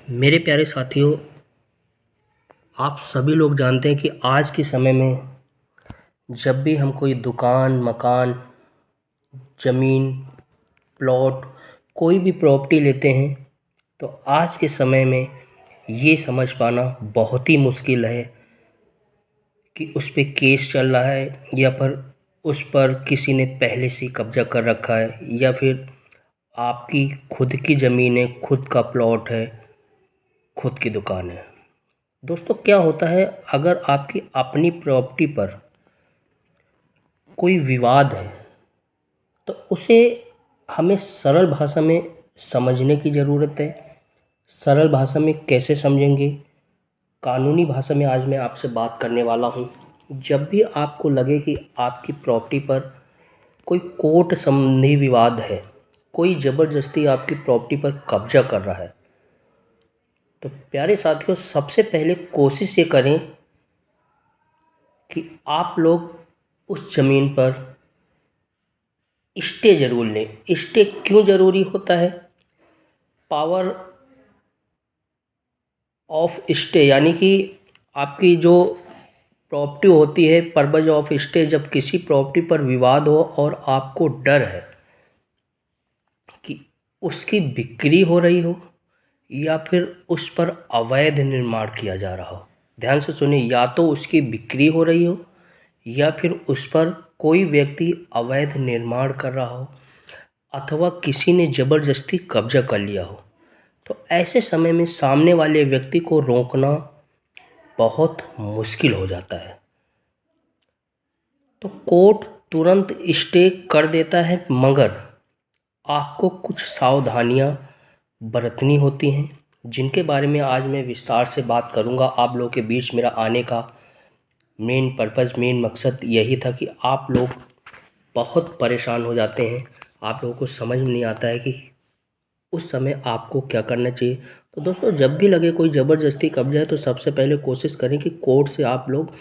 मेरे प्यारे साथियों, आप सभी लोग जानते हैं कि आज के समय में जब भी हम कोई दुकान, मकान, ज़मीन, प्लॉट, कोई भी प्रॉपर्टी लेते हैं तो आज के समय में ये समझ पाना बहुत ही मुश्किल है कि उस पे केस चल रहा है या फिर उस पर किसी ने पहले से कब्जा कर रखा है या फिर आपकी खुद की ज़मीन है, खुद का प्लॉट है, खुद की दुकान है। दोस्तों, क्या होता है अगर आपकी अपनी प्रॉपर्टी पर कोई विवाद है तो उसे हमें सरल भाषा में समझने की ज़रूरत है। सरल भाषा में कैसे समझेंगे? कानूनी भाषा में आज मैं आपसे बात करने वाला हूँ। जब भी आपको लगे कि आपकी प्रॉपर्टी पर कोई कोर्ट संबंधी विवाद है, कोई ज़बरदस्ती आपकी प्रॉपर्टी पर कब्जा कर रहा है, तो प्यारे साथियों, सबसे पहले कोशिश ये करें कि आप लोग उस ज़मीन पर स्टे ज़रूर लें। स्टे क्यों ज़रूरी होता है? पावर ऑफ स्टे यानी कि आपकी जो प्रॉपर्टी होती है, पर्पज़ ऑफ स्टे, जब किसी प्रॉपर्टी पर विवाद हो और आपको डर है कि उसकी बिक्री हो रही हो या फिर उस पर अवैध निर्माण किया जा रहा हो। ध्यान से सुनिए, या तो उसकी बिक्री हो रही हो या फिर उस पर कोई व्यक्ति अवैध निर्माण कर रहा हो अथवा किसी ने ज़बरदस्ती कब्जा कर लिया हो। तो ऐसे समय में सामने वाले व्यक्ति को रोकना बहुत मुश्किल हो जाता है। तो कोर्ट तुरंत स्टे कर देता है, मगर आपको कुछ सावधानियां बरतनी होती हैं, जिनके बारे में आज मैं विस्तार से बात करूंगा। आप लोगों के बीच मेरा आने का मेन मकसद यही था कि आप लोग बहुत परेशान हो जाते हैं, आप लोगों को समझ में नहीं आता है कि उस समय आपको क्या करना चाहिए। तो दोस्तों, जब भी लगे कोई ज़बरदस्ती कब्जा है तो सबसे पहले कोशिश करें कि कोर्ट से आप लोग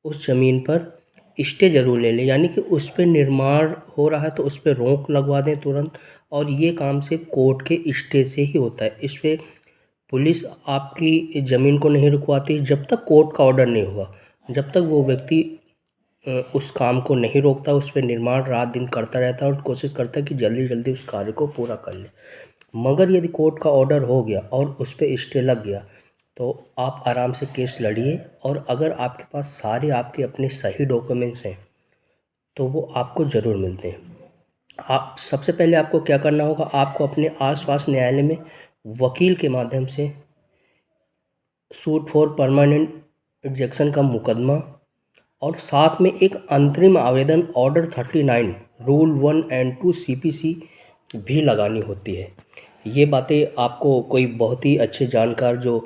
उस ज़मीन पर स्टे ज़रूर ले लें, यानी कि उस पर निर्माण हो रहा है तो उस पर रोक लगवा दें तुरंत। और ये काम सिर्फ कोर्ट के स्टे से ही होता है। इस पर पुलिस आपकी ज़मीन को नहीं रुकवाती जब तक कोर्ट का ऑर्डर नहीं होगा। जब तक वो व्यक्ति उस काम को नहीं रोकता, उस पर निर्माण रात दिन करता रहता है और कोशिश करता है कि जल्दी जल्दी उस कार्य को पूरा कर ले। मगर यदि कोर्ट का ऑर्डर हो गया और उस पर स्टे लग गया तो आप आराम से केस लड़िए। और अगर आपके पास सारे आपके अपने सही डॉक्यूमेंट्स हैं तो वो आपको ज़रूर मिलते हैं। आप सबसे पहले आपको क्या करना होगा, आपको अपने आसपास न्यायालय में वकील के माध्यम से सूट फॉर परमानेंट एग्जेक्शन का मुकदमा और साथ में एक अंतरिम आवेदन ऑर्डर 39 रूल 1 एंड 2 CPC भी लगानी होती है। ये बातें आपको कोई बहुत ही अच्छे जानकार जो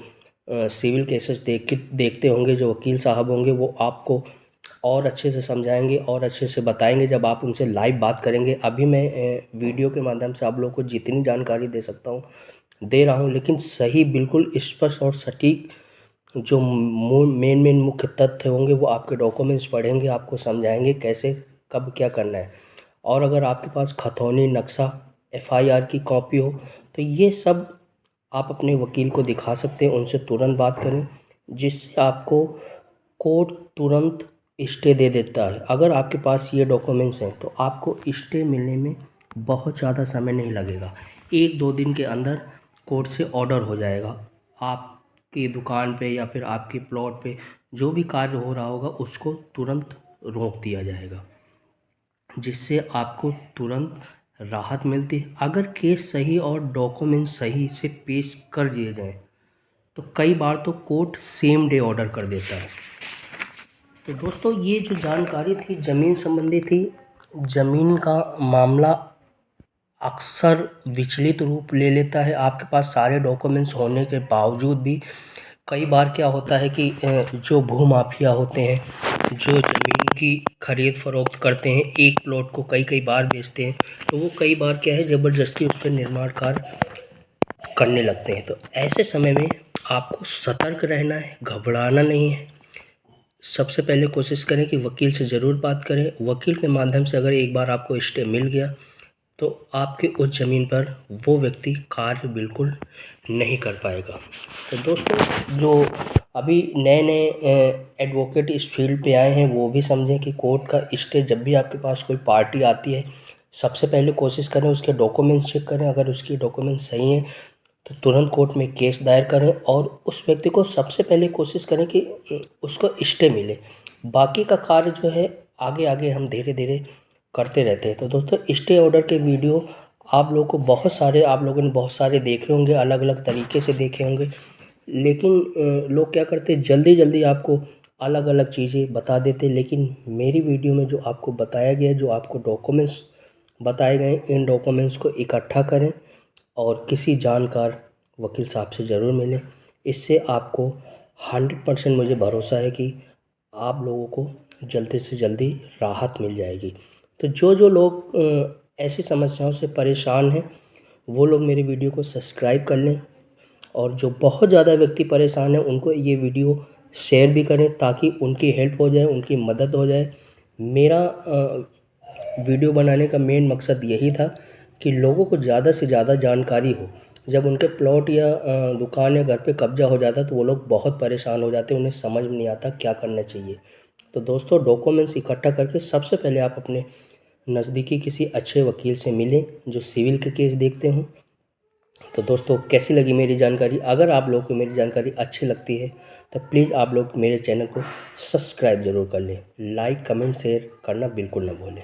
सिविल केसेस देखते होंगे, जो वकील साहब होंगे, वो आपको और अच्छे से समझाएंगे और अच्छे से बताएंगे जब आप उनसे लाइव बात करेंगे। अभी मैं वीडियो के माध्यम से आप लोगों को जितनी जानकारी दे सकता हूँ दे रहा हूँ, लेकिन सही, बिल्कुल स्पष्ट और सटीक जो मेन मुख्य तथ्य होंगे वो आपके डॉक्यूमेंट्स पढ़ेंगे, आपको समझाएंगे कैसे कब क्या करना है। और अगर आपके पास खतौनी, नक्शा, FIR की कॉपी हो तो ये सब आप अपने वकील को दिखा सकते हैं। उनसे तुरंत बात करें, जिससे आपको कोर्ट तुरंत स्टे दे देता है। अगर आपके पास ये डॉक्यूमेंट्स हैं तो आपको स्टे मिलने में बहुत ज़्यादा समय नहीं लगेगा। 1-2 दिन के अंदर कोर्ट से ऑर्डर हो जाएगा। आपकी दुकान पे या फिर आपके प्लॉट पे जो भी कार्य हो रहा होगा उसको तुरंत रोक दिया जाएगा, जिससे आपको तुरंत राहत मिलती है। अगर केस सही और डॉक्यूमेंट सही से पेश कर दिए जाएं तो कई बार तो कोर्ट सेम डे ऑर्डर कर देता है। तो दोस्तों, ये जो जानकारी थी ज़मीन संबंधी थी। ज़मीन का मामला अक्सर विचलित रूप ले लेता है। आपके पास सारे डॉक्यूमेंट्स होने के बावजूद भी कई बार क्या होता है कि जो भूमाफिया होते हैं, जो ज़मीन की खरीद फरोख्त करते हैं, एक प्लॉट को कई कई बार बेचते हैं, तो वो कई बार क्या है, ज़बरदस्ती उस पर निर्माण कार्य करने लगते हैं। तो ऐसे समय में आपको सतर्क रहना है, घबराना नहीं है। सबसे पहले कोशिश करें कि वकील से ज़रूर बात करें। वकील के माध्यम से अगर एक बार आपको स्टे मिल गया तो आपके उस ज़मीन पर वो व्यक्ति कार्य बिल्कुल नहीं कर पाएगा। तो दोस्तों, जो अभी नए नए एडवोकेट इस फील्ड पे आए हैं वो भी समझें कि कोर्ट का स्टे जब भी आपके पास कोई पार्टी आती है, सबसे पहले कोशिश करें उसके डॉक्यूमेंट्स चेक करें। अगर उसके डॉक्यूमेंट्स सही हैं तो तुरंत कोर्ट में केस दायर करें और उस व्यक्ति को सबसे पहले कोशिश करें कि उसको स्टे मिले। बाकी का कार्य जो है आगे आगे हम धीरे धीरे करते रहते हैं। तो दोस्तों, स्टे ऑर्डर के वीडियो आप लोगों को आप लोगों ने बहुत सारे देखे होंगे, अलग अलग तरीके से देखे होंगे। लेकिन लोग क्या करते हैं, जल्दी जल्दी आपको अलग अलग चीज़ें बता देते हैं। लेकिन मेरी वीडियो में जो आपको बताया गया है, जो आपको डॉक्यूमेंट्स बताए गए हैं, इन डॉक्यूमेंट्स को इकट्ठा करें और किसी जानकार वकील साहब से ज़रूर मिलें। इससे आपको 100% मुझे भरोसा है कि आप लोगों को जल्दी से जल्दी राहत मिल जाएगी। तो जो लोग ऐसी समस्याओं से परेशान हैं वो लोग मेरी वीडियो को सब्सक्राइब कर लें, और जो बहुत ज़्यादा व्यक्ति परेशान हैं उनको ये वीडियो शेयर भी करें ताकि उनकी हेल्प हो जाए, उनकी मदद हो जाए। मेरा वीडियो बनाने का मेन मकसद यही था कि लोगों को ज़्यादा से ज़्यादा जानकारी हो। जब उनके प्लॉट या दुकान या घर पे कब्जा हो जाता है तो वो लोग बहुत परेशान हो जाते हैं, उन्हें समझ में नहीं आता क्या करना चाहिए। तो दोस्तों, डॉक्यूमेंट्स इकट्ठा करके सबसे पहले आप अपने नज़दीकी किसी अच्छे वकील से मिलें जो सिविल के केस देखते हों। तो दोस्तों, कैसी लगी मेरी जानकारी? अगर आप लोगों को मेरी जानकारी अच्छी लगती है तो प्लीज़ आप लोग मेरे चैनल को सब्सक्राइब ज़रूर कर लें। लाइक, कमेंट, शेयर करना बिल्कुल ना भूलें।